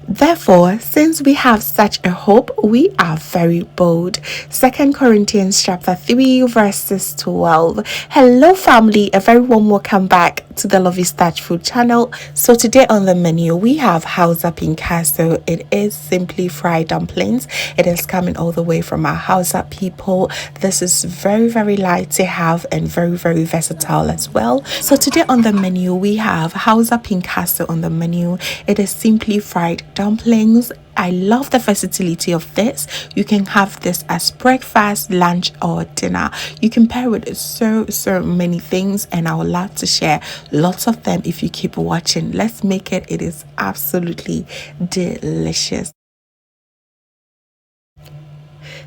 Therefore, since we have such a hope, we are very bold. 2 Corinthians chapter 3 verses 12. Hello family, a very warm welcome back to the Lovystouch food channel. So today on the menu we have Hausa Pinkaso. It is simply fried dumplings. It is coming all the way from our Hausa people. This is very light to have and very versatile as well. So today on the menu we have Hausa Pinkaso on the menu. It is simply fried dumplings. I love the versatility of this. You can have this as breakfast, lunch, or dinner. You can pair with so many things, and I would love to share lots of them if you keep watching. Let's make it. It is absolutely delicious.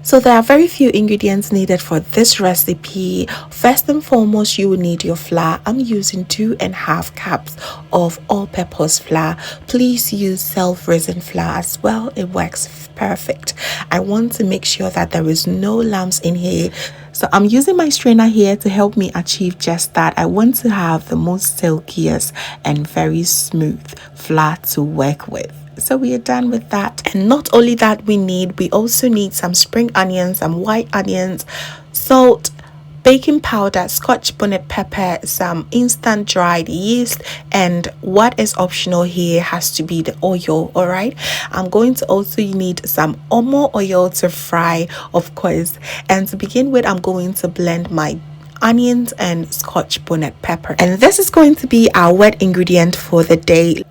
So there are very few ingredients needed for this recipe. First and foremost, you will need your flour. I'm using 2.5 cups of all-purpose flour. Please use self-risen flour as well. It works perfect. I want to make sure that there is no lumps in here. So I'm using my strainer here to help me achieve just that. I want to have the most silkiest and very smooth flour to work with. So we are done with that. And not only that, we also need some spring onions, some white onions, salt, baking powder, scotch bonnet pepper, some instant dried yeast, and what is optional here has to be the oil. All right, I'm going to also need some omo oil to fry, of course. And to begin with, I'm going to blend my onions and scotch bonnet pepper, and this is going to be our wet ingredient for the day.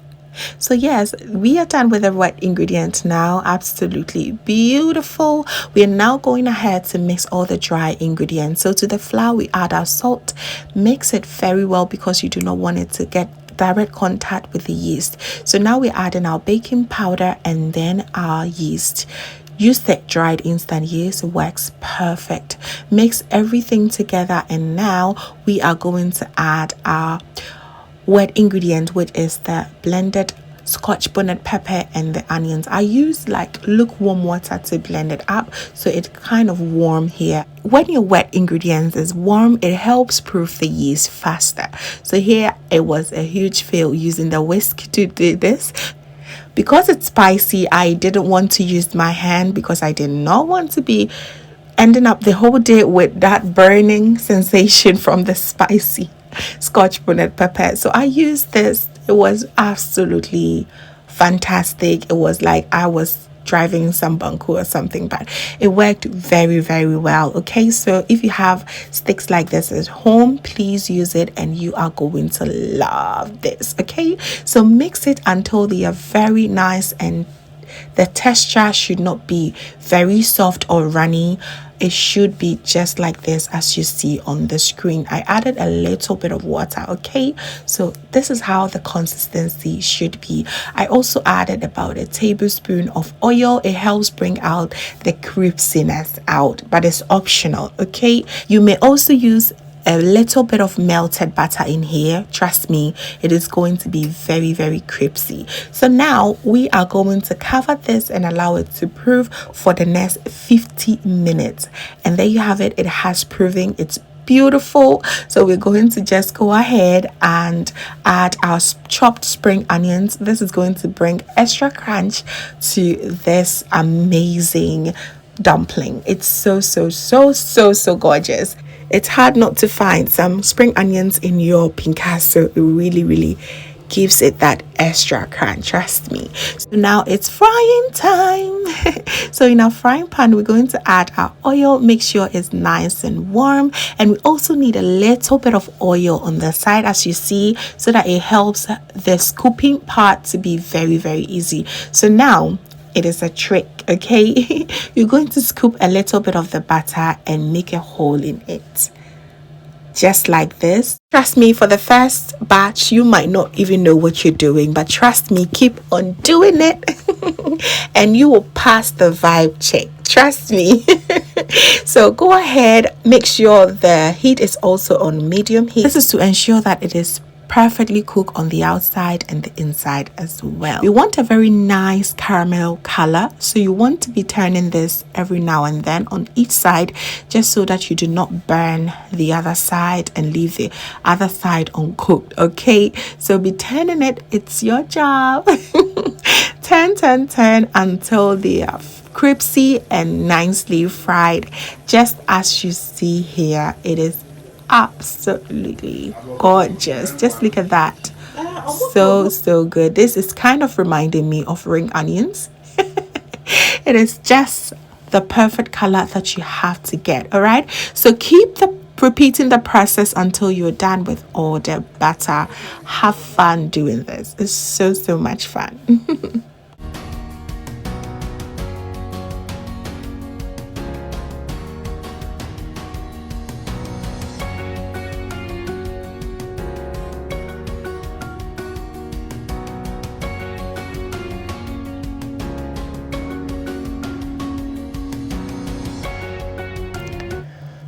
So yes, we are done with the wet ingredients now. Absolutely beautiful. We are now going ahead to mix all the dry ingredients. So to the flour we add our salt. Mix it very well because you do not want it to get direct contact with the yeast. So now we're adding our baking powder and then our yeast. Use the dried instant yeast, works perfect. Mix everything together, and now we are going to add our wet ingredient, which is the blended scotch bonnet pepper and the onions. I use like lukewarm water to blend it up so it's kind of warm here. When your wet ingredients is warm, it helps proof the yeast faster. So here it was a huge fail using the whisk to do this. Because it's spicy, I didn't want to use my hand because I did not want to be ending up the whole day with that burning sensation from the spicy scotch bonnet pepper. So I used this. It was absolutely fantastic. It was like I was driving some bunko or something, but it worked very well. Okay, so if you have sticks like this at home, please use it and you are going to love this. Okay, so mix it until they are very nice, and the texture should not be very soft or runny. It should be just like this as you see on the screen. I added a little bit of water. Okay, so this is how the consistency should be. I also added about a tablespoon of oil. It helps bring out the crispiness out, but it's optional. Okay, you may also use a little bit of melted butter in here. Trust me, it is going to be very crispy. So now we are going to cover this and allow it to prove for the next 50 minutes, and there you have it. It has proven. It's beautiful. So we're going to just go ahead and add our chopped spring onions. This is going to bring extra crunch to this amazing dumpling. It's so gorgeous. It's hard not to find some spring onions in your pinkaso. It really gives it that extra crunch, trust me. So now it's frying time. So in our frying pan we're going to add our oil. Make sure it's nice and warm, and we also need a little bit of oil on the side as you see, so that it helps the scooping part to be very easy. So now it is a trick. Okay, you're going to scoop a little bit of the butter and make a hole in it, just like this. Trust me, for the first batch you might not even know what you're doing, but trust me, keep on doing it and you will pass the vibe check, trust me. So go ahead, make sure the heat is also on medium heat. This is to ensure that it is perfectly cook on the outside and the inside as well. We want a very nice caramel color, so you want to be turning this every now and then on each side, just so that you do not burn the other side and leave the other side uncooked. Okay, so be turning it. It's your job. Turn until they are crispy and nicely fried, just as you see here. It is absolutely gorgeous. Just look at that. So good. This is kind of reminding me of ring onions. It is just the perfect color that you have to get. All right, so keep repeating the process until you're done with all the batter. Have fun doing this. It's so much fun.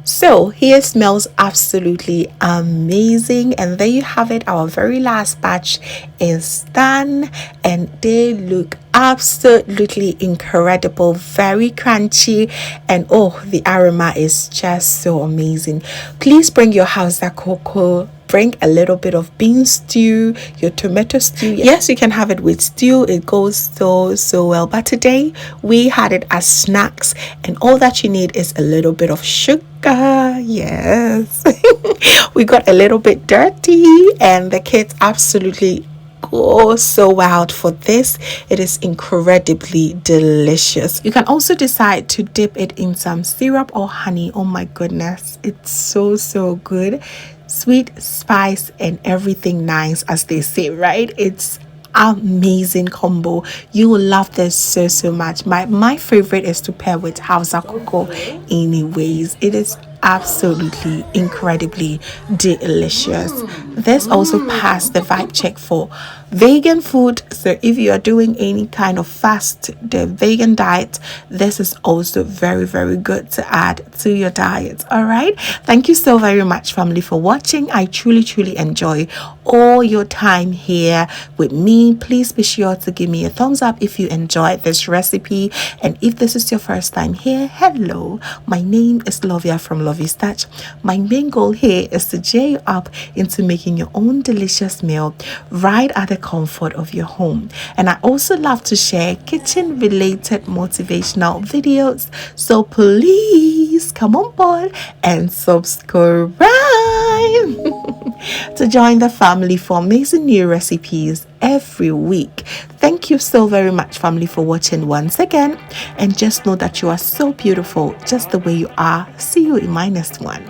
So here smells absolutely amazing, and there you have it. Our very last batch is done and they look absolutely incredible, very crunchy, and oh, the aroma is just so amazing. Please bring your Hausa cocoa, bring a little bit of bean stew, your tomato stew. Yes, you can have it with stew. It goes so well, but today we had it as snacks, and all that you need is a little bit of sugar. Yes. We got a little bit dirty and the kids absolutely go so wild for this. It is incredibly delicious. You can also decide to dip it in some syrup or honey. Oh my goodness, it's so good. Sweet, spice, and everything nice, as they say, right? It's amazing combo. You will love this so much. My favorite is to pair with Hausa cocoa anyways. It is absolutely incredibly delicious. This also passed the vibe check for vegan food. So if you are doing any kind of fast, the vegan diet, this is also very good to add to your diet. All right, thank you so very much, family, for watching. I truly enjoy all your time here with me. Please be sure to give me a thumbs up if you enjoyed this recipe, and if this is your first time here, hello, my name is Lovia from Lovystouch. My main goal here is to cheer you up into making your own delicious meal right at the comfort of your home. And I also love to share kitchen related motivational videos, so please come on board and subscribe to join the family for amazing new recipes every week. Thank you so very much, family, for watching once again, and just know that you are so beautiful just the way you are. See you in my next one.